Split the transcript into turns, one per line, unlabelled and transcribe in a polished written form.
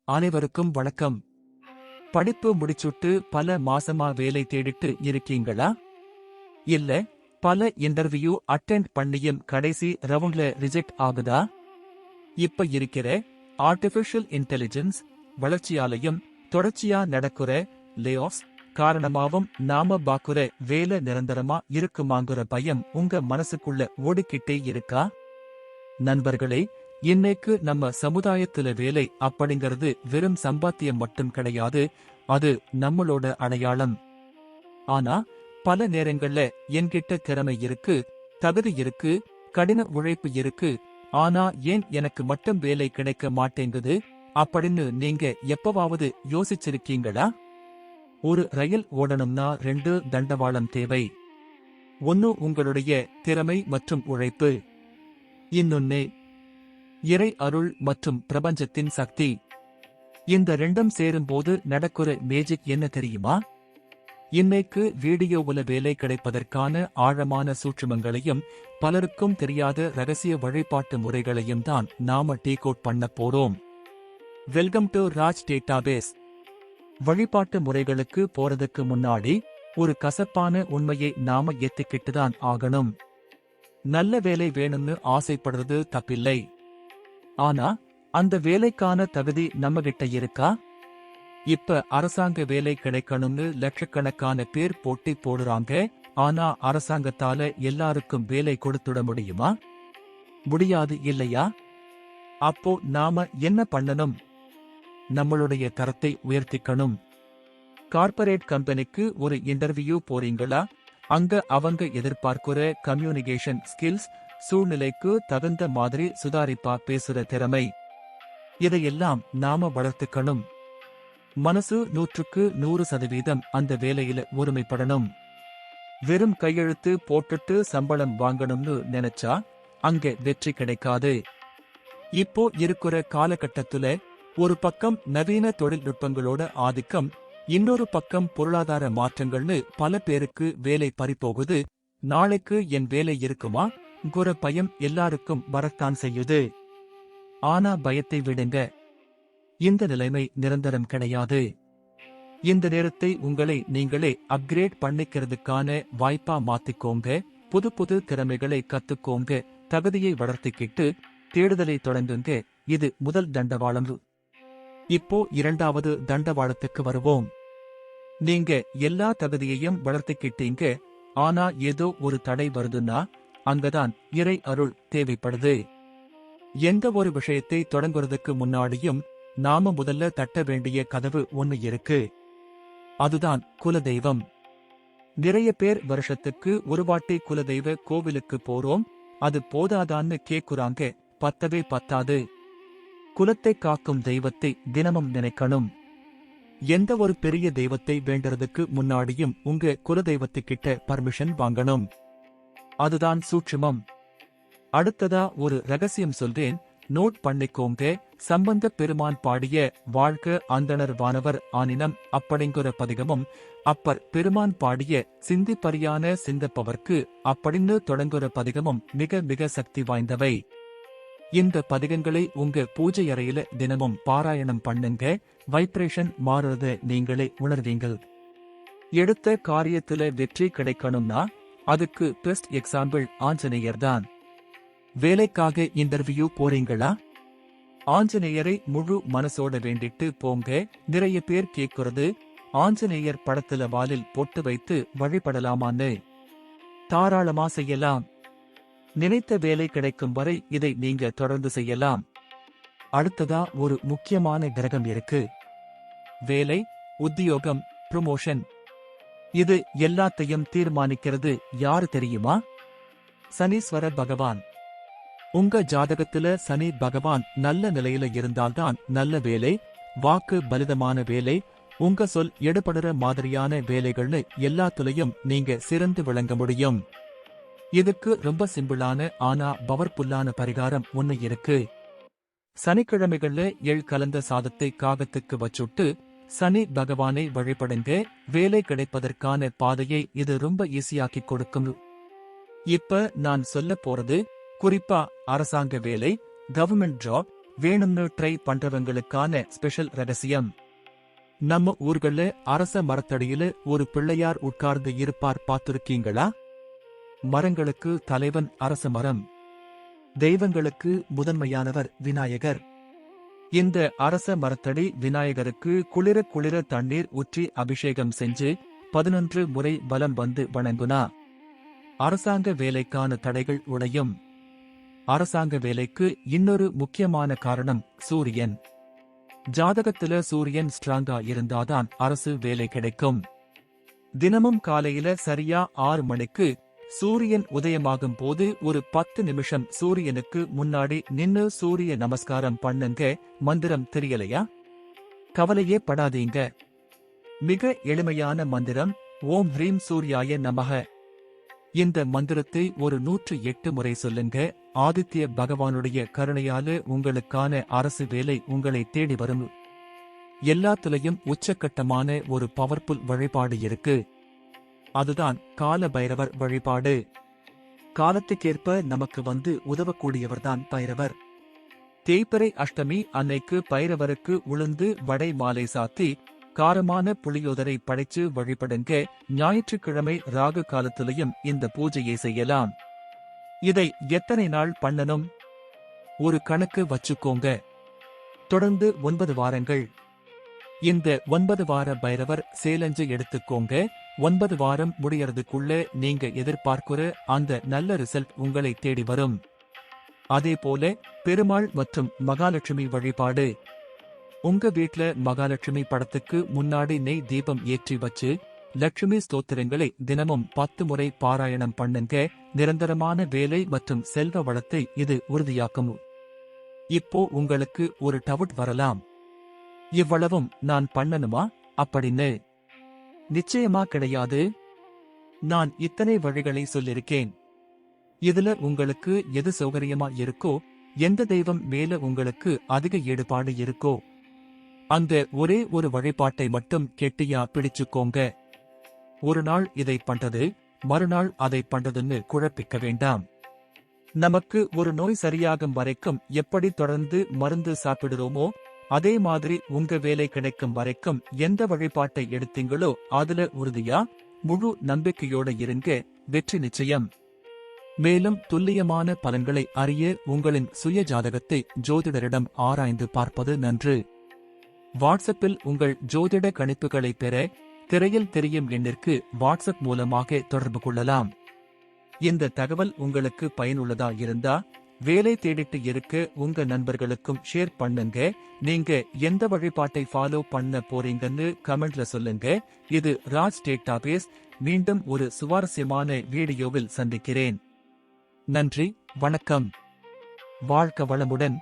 அனைவருக்கும் வணக்கம். படிப்பு முடிச்சுட்டு பல மாசமா வேலை தேடிட்டு இருக்கீங்களா? இல்ல, பல இன்டர்வியூ அட்டெண்ட் பண்ணியும் கடைசி ரவுண்ட்ல ரிஜெக்ட் ஆகுதா? இப்ப இருக்கிற ஆர்டிபிஷியல் இன்டெலிஜென்ஸ் வளர்ச்சியாலையும் தொடர்ச்சியா நடக்கிற லேஆஃப்ஸ் காரணமாவும் நாம பாக்குற வேலை நிரந்தரமா இருக்குமாங்கிற பயம் உங்க மனசுக்குள்ள ஓடிக்கிட்டே இருக்கா? நண்பர்களே, இன்னைக்கு நம்ம சமுதாயத்துல வேலை அப்படிங்கிறது வெறும் சம்பாத்தியம் மட்டும் கிடையாது, அது நம்மளோட அடையாளம். ஆனா பல நேரங்கள்ல என்கிட்ட திறமை இருக்கு, தகுதி இருக்கு, கடின உழைப்பு இருக்கு, ஆனா ஏன் எனக்கு மட்டும் வேலை கிடைக்க மாட்டேங்குது அப்படின்னு நீங்க எப்பவாவது யோசிச்சிருக்கீங்களா? ஒரு ரயில் ஓடணும்னா 2 தண்டவாளம் தேவை. ஒன்னு உங்களுடைய திறமை மற்றும் உழைப்பு, இன்னொன்னு இறை அருள் மற்றும் பிரபஞ்சத்தின் சக்தி. இந்த ரெண்டும் சேரும்போது நடக்கிற மேஜிக் என்ன தெரியுமா? இன்னைக்கு வீடியோவுல வேலை கிடைப்பதற்கான ஆழமான சூட்சுமங்களையும் பலருக்கும் தெரியாத ரகசிய வழிபாட்டு முறைகளையும் தான் நாம டீகோட் பண்ண போறோம். Welcome to Raj database. வழிபாட்டு முறைகளுக்கு போறதுக்கு முன்னாடி ஒரு கசப்பான உண்மையை நாம ஏத்துக்கிட்டு தான் ஆகணும். நல்ல வேலை வேணும்னு ஆசைப்படுறது தப்பில்லை. ஆனா அந்த வேலைக்கான தகுதி நம்ம கிட்ட இருக்கா? இப்ப அரசாங்க வேலை கிடைக்கணும்னு லட்சக்கணக்கான பேர் போட்டி போடுறாங்க. ஆனா அரசாங்கத்தால எல்லாருக்கும் வேலை கொடுத்துட முடியுமா? முடியாது இல்லையா? அப்போ நாம என்ன பண்ணணும்? நம்மளுடைய தரத்தை உயர்த்திக்கணும். கார்ப்பரேட் கம்பெனிக்கு ஒரு இன்டர்வியூ போறீங்களா? அங்க அவங்க எதிர்பார்க்கிற கம்யூனிகேஷன் ஸ்கில்ஸ், சூழ்நிலைக்கு தகுந்த மாதிரி சுதாரிப்பா பேசுற திறமை, இதையெல்லாம் நாம வளர்த்துக்கணும். மனசு 100க்கு 100% அந்த வேலையில ஒருமைப்படணும். வெறும் கையெழுத்து போட்டுட்டு சம்பளம் வாங்கணும்னு நினைச்சா அங்க வெற்றி கிடைக்காது. இப்போ இருக்கிற காலகட்டத்துல ஒரு பக்கம் நவீன தொழில்நுட்பங்களோட ஆதிக்கம், இன்னொரு பக்கம் பொருளாதார மாற்றங்கள்னு பல பேருக்கு வேலை பறிபோகுது. நாளைக்கு என் வேலை இருக்குமா குற பயம் எல்லாருக்கும் வரத்தான் செய்யுது. ஆனா பயத்தை விடுங்க, இந்த நிலைமை நிரந்தரம் கிடையாது. இந்த நேரத்தை உங்களை நீங்களே அப்கிரேட் பண்ணிக்கிறதுக்கான வாய்ப்பா மாத்திக்கோங்க. புது புது திறமைகளை கத்துக்கோங்க, தகுதியை வளர்த்திக்கிட்டு தேடுதலை தொடங்குங்க. இது முதல் தண்டவாளம். இப்போ 2வது தண்டவாளத்துக்கு வருவோம். நீங்க எல்லா தகுதியையும் வளர்த்திக்கிட்டீங்க, ஆனா ஏதோ ஒரு தடை வருதுன்னா அங்கதான் இறை அருள் தேவைப்படுது. எந்த ஒரு விஷயத்தை தொடங்குறதுக்கு முன்னாடியும் நாம முதல்ல தட்ட வேண்டிய கதவு ஒன்னு இருக்கு. அதுதான் குலதெய்வம். நிறைய பேர் வருஷத்துக்கு ஒரு வாட்டி குலதெய்வ கோவிலுக்கு போறோம், அது போதாதான்னு கேக்குறாங்க. பத்தவே பத்தாது. குலத்தை காக்கும் தெய்வத்தை தினமும் நினைக்கணும். எந்த ஒரு பெரிய தெய்வத்தை வேண்டறதுக்கு முன்னாடியும் உங்க குலதெய்வத்துக்கிட்ட பர்மிஷன் வாங்கணும். அதுதான் சூட்சுமம். அடுத்ததா ஒரு ரகசியம் சொல்றேன், நோட் பண்ணிக்கோங்க. சம்பந்த பெருமான் பாடிய வாழ்க அந்தணர் வானவர் ஆனினம் அப்படிங்கிற பதிகமும், அப்பர் பெருமான் பாடிய சிந்தி பரியான சிந்தப்பவர்க்கு அப்படின்னு தொடங்குற பதிகமும் மிக மிக சக்தி வாய்ந்தவை. இந்த பதிகங்களை உங்க பூஜை அறையில தினமும் பாராயணம் பண்ணுங்க. வைப்ரேஷன் மாறுறத நீங்களே உணர்வீங்கள். எடுத்த காரியத்துல வெற்றி கிடைக்கணும்னா அதுக்கு பெஸ்ட் எக்ஸாம்பிள் ஆஞ்சநேயர் தான். வேலைக்காக இன்டர்வியூ போறீங்களா? ஆஞ்சநேயரை முழு மனசோட வேண்டிட்டு போங்க. நிறைய பேர் கேக்குறது, ஆஞ்சநேயர் படத்துல வாலில் பொட்டு வைத்து வழிபடலாமான்னு. தாராளமா செய்யலாம். நினைத்த வேலை கிடைக்கும் வரை இதை நீங்க தொடர்ந்து செய்யலாம். அடுத்ததா ஒரு முக்கியமான கிரகம் இருக்கு. வேலை, உத்தியோகம், ப்ரமோஷன். இது எல்லாத்தையும் தீர்மானிக்கிறது யாரு தெரியுமா? சனீஸ்வர பகவான். உங்க ஜாதகத்துல சனி பகவான் நல்ல நிலையில இருந்தால்தான் நல்ல வேலை, வாக்கு பலிதமான வேலை, உங்க சொல் எடுபடுற மாதிரியான வேலைகள்னு எல்லாத்துலயும் நீங்க சிறந்து விளங்க முடியும். இதுக்கு ரொம்ப சிம்பிளான ஆனா பவர்ஃபுல்லான பரிகாரம் ஒன்னு இருக்கு. சனிக்கிழமைகள்ல எள் கலந்த சாதத்தை காகத்துக்கு வச்சுட்டு சனி பகவானை வழிபடுங்க. வேலை கிடைப்பதற்கான பாதையை இது ரொம்ப ஈஸியாக்கி கொடுக்கும். இப்ப நான் சொல்ல போறது குறிப்பா அரசாங்க வேலை, கவர்மெண்ட் ஜாப், வேணும்னு ட்ரை பண்றவங்களுக்கான ஸ்பெஷல் ரகசியம். நம்ம ஊர்கள்ல அரச மரத்தடியில ஒரு பிள்ளையார் உட்கார்ந்து இருப்பார், பார்த்திருக்கீங்களா? மரங்களுக்கு தலைவன் அரச மரம், தெய்வங்களுக்கு முதன்மையானவர் விநாயகர். இந்த அரச மரத்தடி விநாயகருக்கு குளிர குளிர தண்ணீர் ஊற்றி அபிஷேகம் செஞ்சு 11 முறை வலம் வந்து வணங்குனா அரசாங்க வேலைக்கான தடைகள் உடையும். அரசாங்க வேலைக்கு இன்னொரு முக்கியமான காரணம் சூரியன். ஜாதகத்துல சூரியன் ஸ்ட்ராங்கா இருந்தாதான் அரசு வேலை கிடைக்கும். தினமும் காலையில சரியா 6 மணிக்கு சூரியன் உதயமாகும் போது ஒரு 10 நிமிஷம் சூரியனுக்கு முன்னாடி நின்னு சூரிய நமஸ்காரம் பண்ணுங்க. மந்திரம் தெரியலையா? கவலையே படாதீங்க. மிக எளிமையான மந்திரம், ஓம் ஹ்ரீம் சூர்யாய நமக. இந்த மந்திரத்தை ஒரு 108 முறை சொல்லுங்க. ஆதித்ய பகவானுடைய கருணையால உங்களுக்கான அரசு வேலை உங்களை தேடி வரும். எல்லாத்துலயும் உச்சக்கட்டமான ஒரு பவர்ஃபுல் வழிபாடு இருக்கு. அதுதான் கால பைரவர் வழிபாடு. காலத்துக்கேற்ப நமக்கு வந்து உதவக்கூடியவர்தான் பைரவர். தேய்பிறை அஷ்டமி அன்னைக்கு பைரவருக்கு உளுந்து வடை மாலை சாத்தி காரமான புளியோதரை படைச்சு வழிபடுங்க. ஞாயிற்றுக்கிழமை ராகு காலத்திலையும் இந்த பூஜையை செய்யலாம். இதை எத்தனை நாள் பண்ணணும்? ஒரு கணக்கு வச்சுக்கோங்க. தொடர்ந்து 9 வாரங்கள். இந்த 9 வார பைரவர் சேலஞ்சு எடுத்துக்கோங்க. 9 வாரம் முடியறதுக்குள்ள நீங்க எதிர்பார்க்கிற அந்த நல்ல ரிசல்ட் உங்களை தேடி வரும். அதேபோல பெருமாள் மற்றும் மகாலட்சுமி வழிபாடு. உங்க வீட்ல மகாலட்சுமி படத்துக்கு முன்னாடி நெய் தீபம் ஏற்றி வச்சு லட்சுமி ஸ்தோத்திரங்களை தினமும் 10 முறை பாராயணம் பண்ணுங்க. நிரந்தரமான வேலை மற்றும் செல்வ வளத்தை இது உறுதியாக்கும். இப்போ உங்களுக்கு ஒரு டவுட் வரலாம், இவ்வளவும் நான் பண்ணணுமா அப்படின்னு? நிச்சயமா கிடையாது. நான் இத்தனை வழிகளை சொல்லிருக்கேன். இதுல உங்களுக்கு எது சௌகரியமா இருக்கோ, எந்த தெய்வம் மேல உங்களுக்கு அதிக ஈடுபாடு இருக்கோ அந்த ஒரே ஒரு வழிபாட்டை மட்டும் கெட்டியா பிடிச்சுக்கோங்க. ஒரு நாள் இதை பண்றது, மறுநாள் அதை பண்றதுன்னு குழப்பிக்க வேண்டாம். நமக்கு ஒரு நோய் சரியாகும் வரைக்கும் எப்படி தொடர்ந்து மருந்து சாப்பிடுறோமோ அதே மாதிரி உங்க வேலை கிடைக்கும் வரைக்கும் எந்த வழிபாட்டை எடுத்தீங்களோ அதுல உறுதியா முழு நம்பிக்கையோட இருங்க. வெற்றி நிச்சயம். மேலும் துல்லியமான பலன்களை அறிய உங்களின் சுய ஜாதகத்தை ஜோதிடரிடம் ஆராய்ந்து பார்ப்பது நன்று. வாட்ஸ்அப்பில் உங்கள் ஜோதிட கணிப்புகளை பெற திரையில் தெரியும் எண்ணிற்கு வாட்ஸ்அப் மூலமாக தொடர்பு கொள்ளலாம். இந்த தகவல் உங்களுக்கு பயனுள்ளதா இருந்தா வேலை தேடிட்டு இருக்க உங்க நண்பர்களுக்கும் ஷேர் பண்ணுங்க. நீங்க எந்த வழிபாட்டை ஃபாலோ பண்ண போறீங்கன்னு கமெண்ட்ல சொல்லுங்க. இது ராஜ் டேட்டாபேஸ். மீண்டும் ஒரு சுவாரஸ்யமான வீடியோவில் சந்திக்கிறேன். நன்றி, வணக்கம். வாழ்க வளமுடன்.